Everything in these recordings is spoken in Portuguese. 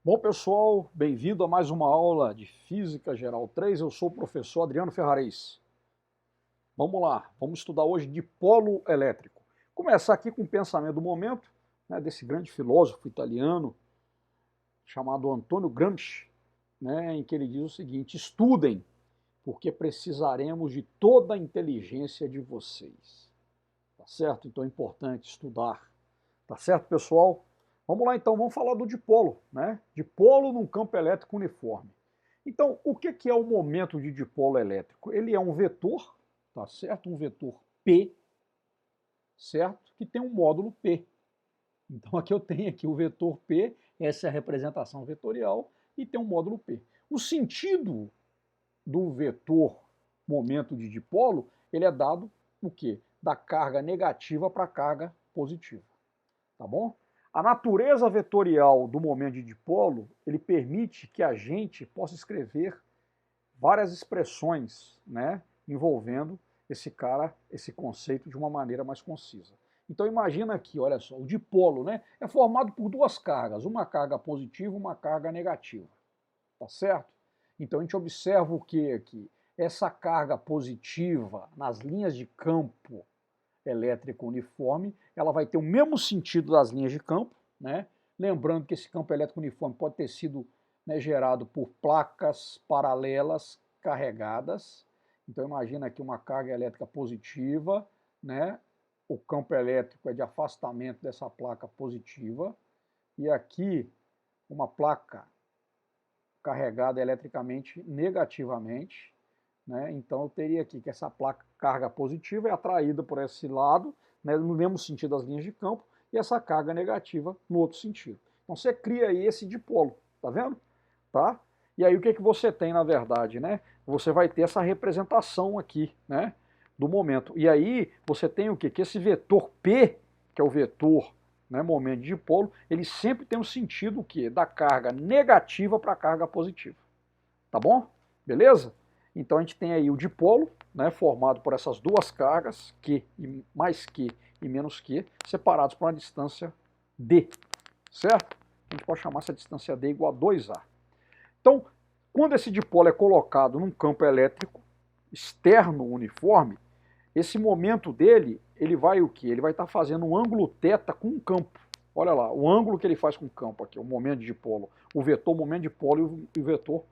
Bom, pessoal, bem-vindo a mais uma aula de Física Geral 3. Eu sou o professor Adriano Ferraris. Vamos lá, vamos estudar hoje dipolo elétrico. Começar aqui com o pensamento do momento, né, desse grande filósofo italiano chamado Antônio Gramsci, né, em que ele diz o seguinte: estudem, porque precisaremos de toda a inteligência de vocês. Tá certo? Então é importante estudar. Tá certo, pessoal? Vamos lá então, vamos falar do dipolo, né? Dipolo num campo elétrico uniforme. Então, o que é o momento de dipolo elétrico? Ele é um vetor, tá certo? Um vetor P, certo? Que tem um módulo P. Então aqui eu tenho aqui o vetor P, essa é a representação vetorial, e tem um módulo P. O sentido do vetor momento de dipolo, ele é dado o quê? Da carga negativa para a carga positiva. Tá bom? A natureza vetorial do momento de dipolo, ele permite que a gente possa escrever várias expressões, né, envolvendo esse conceito de uma maneira mais concisa. Então imagina aqui, olha só, o dipolo, né, é formado por duas cargas, uma carga positiva e uma carga negativa. Tá certo? Então a gente observa o que aqui? Essa carga positiva nas linhas de campo elétrico uniforme, ela vai ter o mesmo sentido das linhas de campo, né? Lembrando que esse campo elétrico uniforme pode ter sido, né, gerado por placas paralelas carregadas. Então imagina aqui uma carga elétrica positiva, né? O campo elétrico é de afastamento dessa placa positiva, e aqui uma placa carregada eletricamente negativamente, né? Então eu teria aqui que essa placa carga positiva é atraída por esse lado, né, no mesmo sentido das linhas de campo, e essa carga negativa no outro sentido. Então você cria aí esse dipolo, tá vendo? Tá? E aí o que você tem na verdade, né? Você vai ter essa representação aqui, né, do momento. E aí você tem o quê? Que esse vetor P, que é o vetor, né, momento de dipolo, ele sempre tem um sentido o quê? Da carga negativa para a carga positiva. Tá bom? Beleza? Então a gente tem aí o dipolo, né, formado por essas duas cargas, Q e mais Q e menos Q, separados por uma distância D, certo? A gente pode chamar essa distância D igual a 2A. Então, quando esse dipolo é colocado num campo elétrico externo uniforme, esse momento dele, ele vai o quê? Ele vai estar fazendo um ângulo θ com o campo. Olha lá, o ângulo que ele faz com o campo aqui, o momento de dipolo, o vetor momento de dipolo e o vetor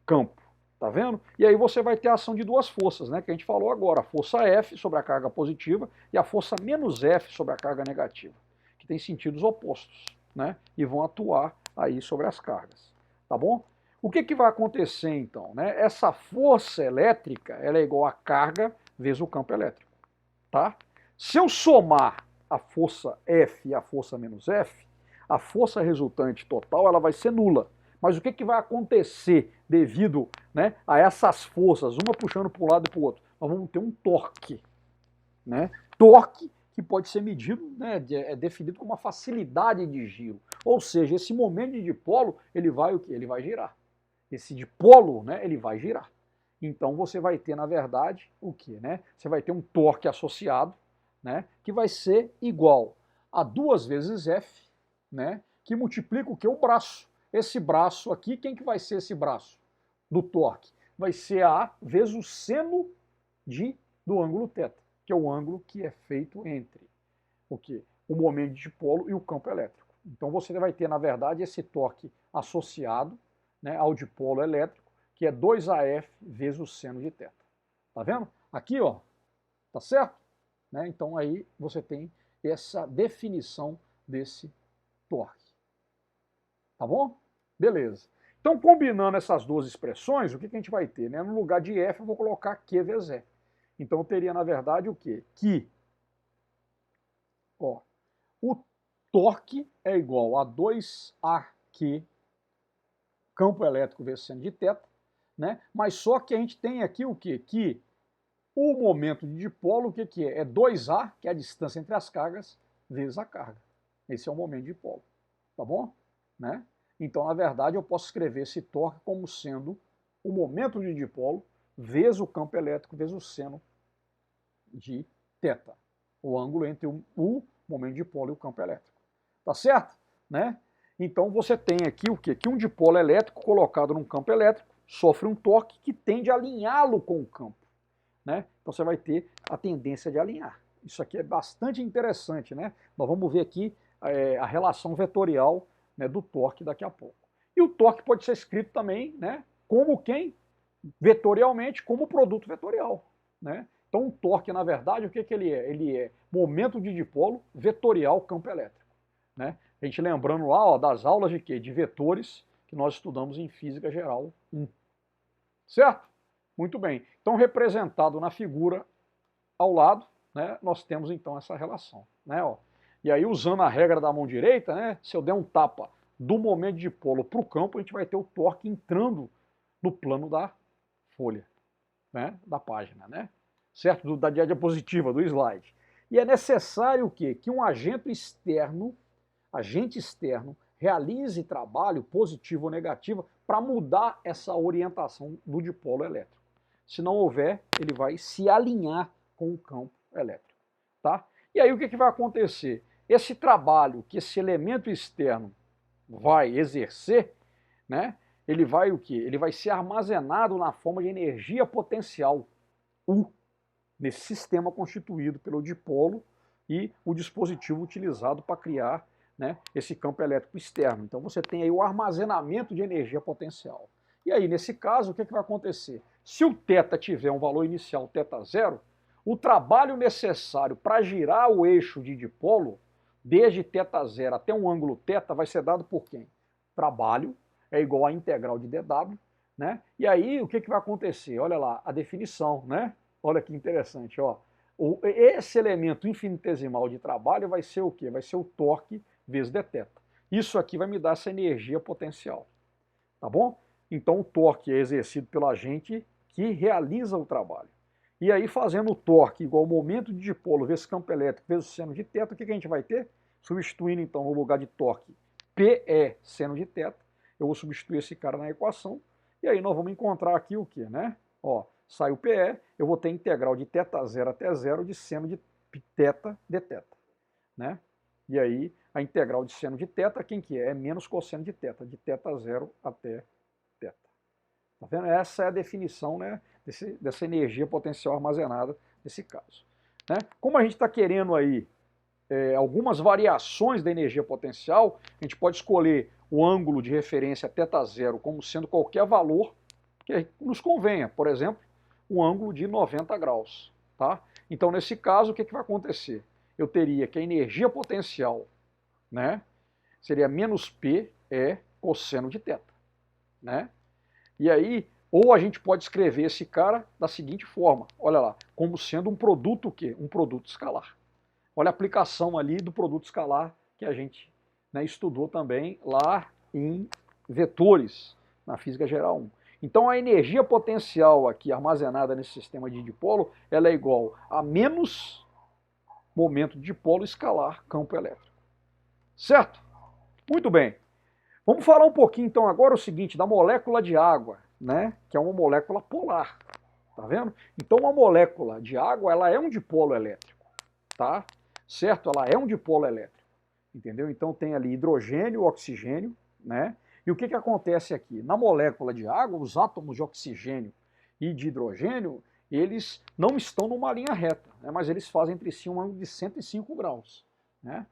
campo. Tá vendo? E aí você vai ter a ação de duas forças, né, que a gente falou agora, a força F sobre a carga positiva e a força menos F sobre a carga negativa, que tem sentidos opostos, né, e vão atuar aí sobre as cargas. Tá bom? O que vai acontecer então? Né? Essa força elétrica, ela é igual a carga vezes o campo elétrico. Tá? Se eu somar a força F e a força menos F, a força resultante total ela vai ser nula. Mas o que vai acontecer devido, né, a essas forças, uma puxando para um lado e para o outro? Nós vamos ter um torque. Né? Torque que pode ser medido, né, é definido como uma facilidade de giro. Ou seja, esse momento de dipolo, ele vai o quê? Ele vai girar. Esse dipolo, né, ele vai girar. Então você vai ter, na verdade, o quê? Né? Você vai ter um torque associado, né, que vai ser igual a 2 vezes F, né, que multiplica o quê? O braço. Esse braço aqui, quem que vai ser esse braço do torque? Vai ser A vezes o seno do ângulo θ, que é o ângulo que é feito entre o quê? O momento de dipolo e o campo elétrico. Então você vai ter, na verdade, esse torque associado, né, ao dipolo elétrico, que é 2AF vezes o seno de θ. Tá vendo? Aqui, ó, tá certo? Né? Então aí você tem essa definição desse torque. Tá bom? Beleza. Então, combinando essas duas expressões, o que a gente vai ter? Né? No lugar de F, eu vou colocar Q vezes E. Então, eu teria, na verdade, o quê? Que ó, o torque é igual a 2AQ, campo elétrico vezes seno de θ, né? Mas só que a gente tem aqui o quê? Que o momento de dipolo, o que é? É 2A, que é a distância entre as cargas, vezes a carga. Esse é o momento de dipolo. Tá bom? Né? Então, na verdade, eu posso escrever esse torque como sendo o momento de dipolo vezes o campo elétrico vezes o seno de θ. O ângulo entre o momento de dipolo e o campo elétrico. Tá certo? Né? Então você tem aqui o quê? Que um dipolo elétrico colocado num campo elétrico sofre um torque que tende a alinhá-lo com o campo, né? Então você vai ter a tendência de alinhar. Isso aqui é bastante interessante, né? Nós vamos ver aqui a relação vetorial, né, do torque daqui a pouco. E o torque pode ser escrito também, né, como quem? Vetorialmente, como produto vetorial, né? Então o torque, na verdade, o que ele é? Ele é momento de dipolo vetorial campo elétrico, né? A gente lembrando lá, ó, das aulas de quê? De vetores que nós estudamos em Física Geral 1. Certo? Muito bem. Então, representado na figura ao lado, né, nós temos então essa relação, né, ó. E aí, usando a regra da mão direita, né, se eu der um tapa do momento de dipolo para o campo, a gente vai ter o torque entrando no plano da folha, né, da página, né? Certo? Da diapositiva, do slide. E é necessário o quê? Que um agente externo realize trabalho positivo ou negativo para mudar essa orientação do dipolo elétrico. Se não houver, ele vai se alinhar com o campo elétrico, tá? E aí o que vai acontecer? Esse trabalho que esse elemento externo vai exercer, né? Ele vai o quê? Ele vai ser armazenado na forma de energia potencial, U, nesse sistema constituído pelo dipolo e o dispositivo utilizado para criar, né, esse campo elétrico externo. Então você tem aí o armazenamento de energia potencial. E aí, nesse caso, o que vai acontecer? Se o θ tiver um valor inicial θ0, o trabalho necessário para girar o eixo de dipolo, desde θ0 até um ângulo θ, vai ser dado por quem? Trabalho é igual a integral de dW, né? E aí, o que vai acontecer? Olha lá, a definição, né? Olha que interessante, ó. Esse elemento infinitesimal de trabalho vai ser o quê? Vai ser o torque vezes dθ. Isso aqui vai me dar essa energia potencial, tá bom? Então o torque é exercido pelo agente que realiza o trabalho. E aí, fazendo o torque igual ao momento de dipolo vezes campo elétrico vezes seno de θ, o que a gente vai ter? Substituindo então no lugar de torque PE seno de θ, eu vou substituir esse cara na equação, e aí nós vamos encontrar aqui o que, né? Ó, sai o PE, eu vou ter integral de θ0 até 0 de seno de θ dθ, né? E aí a integral de seno de θ, quem que é? É menos cosseno de θ0 até θ. Tá vendo? Essa é a definição, né, dessa energia potencial armazenada nesse caso, né? Como a gente está querendo aí algumas variações da energia potencial, a gente pode escolher o ângulo de referência θ0 como sendo qualquer valor que nos convenha, por exemplo, um ângulo de 90 graus. Tá? Então, nesse caso, o que vai acontecer? Eu teria que a energia potencial, né, seria menos P cosseno de θ. Né? E aí, ou a gente pode escrever esse cara da seguinte forma, olha lá, como sendo um produto o quê? Um produto escalar. Olha a aplicação ali do produto escalar que a gente, né, estudou também lá em vetores, na Física Geral 1. Então a energia potencial aqui armazenada nesse sistema de dipolo, ela é igual a menos momento de dipolo escalar campo elétrico. Certo? Muito bem. Vamos falar um pouquinho então agora o seguinte, da molécula de água, né, que é uma molécula polar. Tá vendo? Então uma molécula de água, ela é um dipolo elétrico, tá? Certo? Ela é um dipolo elétrico, entendeu? Então tem ali hidrogênio, oxigênio, né? E o que acontece aqui? Na molécula de água, os átomos de oxigênio e de hidrogênio, eles não estão numa linha reta, né? Mas eles fazem entre si um ângulo de 105 graus, né?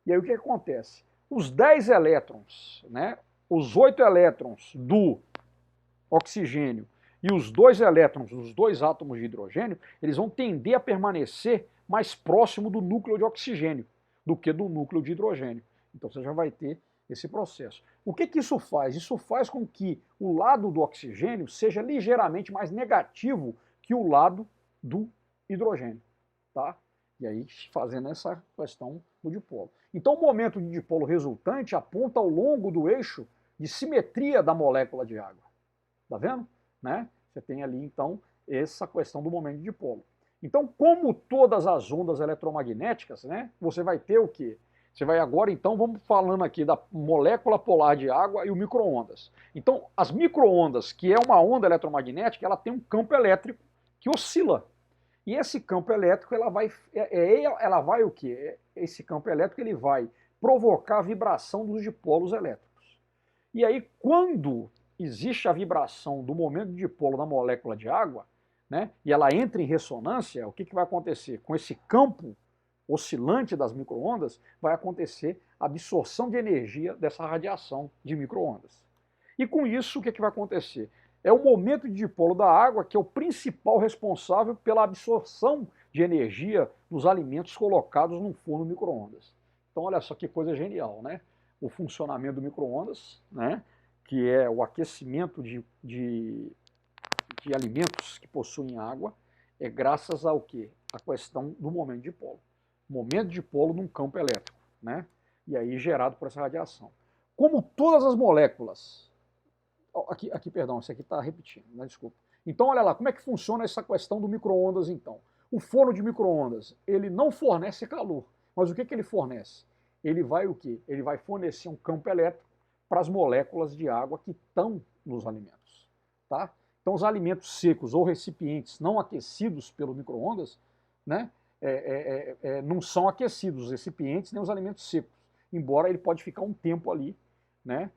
E aí o que acontece? Os 10 elétrons, né? Os 8 elétrons do oxigênio e os 2 elétrons dos 2 átomos de hidrogênio, eles vão tender a permanecer mais próximo do núcleo de oxigênio do que do núcleo de hidrogênio. Então você já vai ter esse processo. O que isso faz? Isso faz com que o lado do oxigênio seja ligeiramente mais negativo que o lado do hidrogênio. Tá? E aí fazendo essa questão do dipolo. Então o momento de dipolo resultante aponta ao longo do eixo de simetria da molécula de água. Tá vendo? Né? Você tem ali então essa questão do momento de dipolo. Então, como todas as ondas eletromagnéticas, né, você vai ter o quê? Você vai agora, então, vamos falando aqui da molécula polar de água e o micro-ondas. Então, as micro-ondas, que é uma onda eletromagnética, ela tem um campo elétrico que oscila. E esse campo elétrico, ela vai o quê? Esse campo elétrico ele vai provocar a vibração dos dipolos elétricos. E aí, quando existe a vibração do momento de dipolo na molécula de água, né, e ela entra em ressonância, o que vai acontecer? Com esse campo oscilante das microondas, vai acontecer a absorção de energia dessa radiação de microondas. E com isso, o que vai acontecer? É o momento de dipolo da água que é o principal responsável pela absorção de energia dos alimentos colocados num forno micro-ondas. Então, olha só que coisa genial, né? O funcionamento do micro-ondas, né? Que é o aquecimento de alimentos que possuem água, é graças ao quê? A questão do momento de dipolo. Momento de dipolo num campo elétrico, né? E aí gerado por essa radiação. Como todas as moléculas... Aqui, perdão, isso aqui está repetindo, né? Desculpa. Então, olha lá, como é que funciona essa questão do micro-ondas, então? O forno de micro-ondas, ele não fornece calor, mas o que ele fornece? Ele vai o quê? Ele vai fornecer um campo elétrico para as moléculas de água que estão nos alimentos, tá? Então, os alimentos secos ou recipientes não aquecidos pelo micro-ondas, né, não são aquecidos, os recipientes nem os alimentos secos, embora ele pode ficar um tempo ali, né,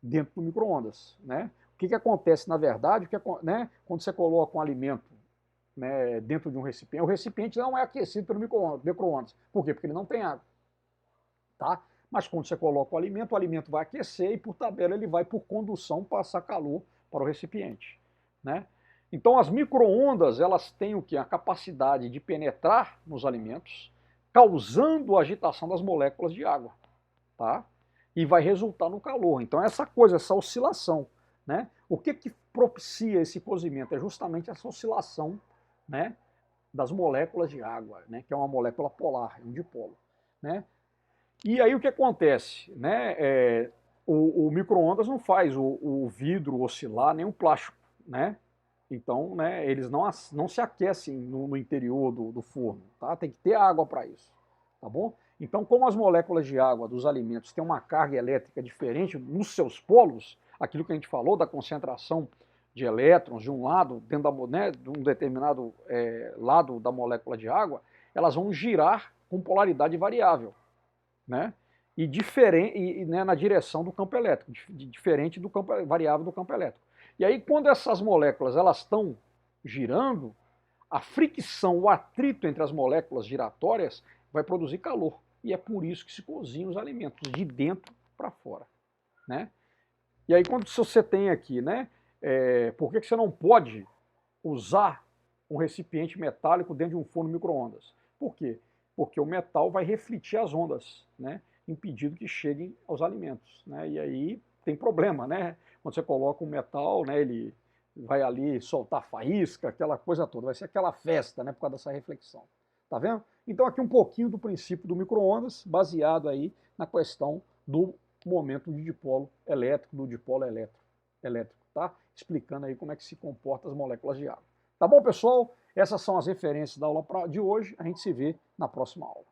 dentro do micro-ondas, né? O que acontece, na verdade, né, quando você coloca um alimento, né, dentro de um recipiente, o recipiente não é aquecido pelo micro-ondas. Por quê? Porque ele não tem água, tá? Mas quando você coloca o alimento vai aquecer e, por tabela, ele vai, por condução, passar calor para o recipiente, né? Então, as micro-ondas, elas têm o quê? A capacidade de penetrar nos alimentos, causando a agitação das moléculas de água, tá? E vai resultar no calor. Então, essa coisa, essa oscilação, né? O que propicia esse cozimento? É justamente essa oscilação, né, das moléculas de água, né, que é uma molécula polar, um dipolo, né? E aí o que acontece, né? O micro-ondas não faz o vidro oscilar, nem o plástico, né? Então, né, eles não se aquecem no interior do forno, tá? Tem que ter água para isso, tá bom? Então, como as moléculas de água dos alimentos têm uma carga elétrica diferente nos seus polos, aquilo que a gente falou da concentração de elétrons de um lado, dentro de um determinado lado da molécula de água, elas vão girar com polaridade variável, né? E né, na direção do campo elétrico, diferente do campo variável do campo elétrico. E aí, quando essas moléculas elas estão girando, a fricção, o atrito entre as moléculas giratórias vai produzir calor. E é por isso que se cozinham os alimentos, de dentro para fora, né? E aí, quando você tem aqui, né? Por que você não pode usar um recipiente metálico dentro de um forno micro-ondas? Por quê? Porque o metal vai refletir as ondas, né? Impedindo que cheguem aos alimentos, né? E aí tem problema, né? Quando você coloca um metal, né? Ele vai ali soltar faísca, aquela coisa toda. Vai ser aquela festa, né? Por causa dessa reflexão. Tá vendo? Então aqui um pouquinho do princípio do micro-ondas, baseado aí na questão do momento de dipolo elétrico, do dipolo elétrico, tá? Explicando aí como é que se comportam as moléculas de água. Tá bom, pessoal? Essas são as referências da aula de hoje. A gente se vê na próxima aula.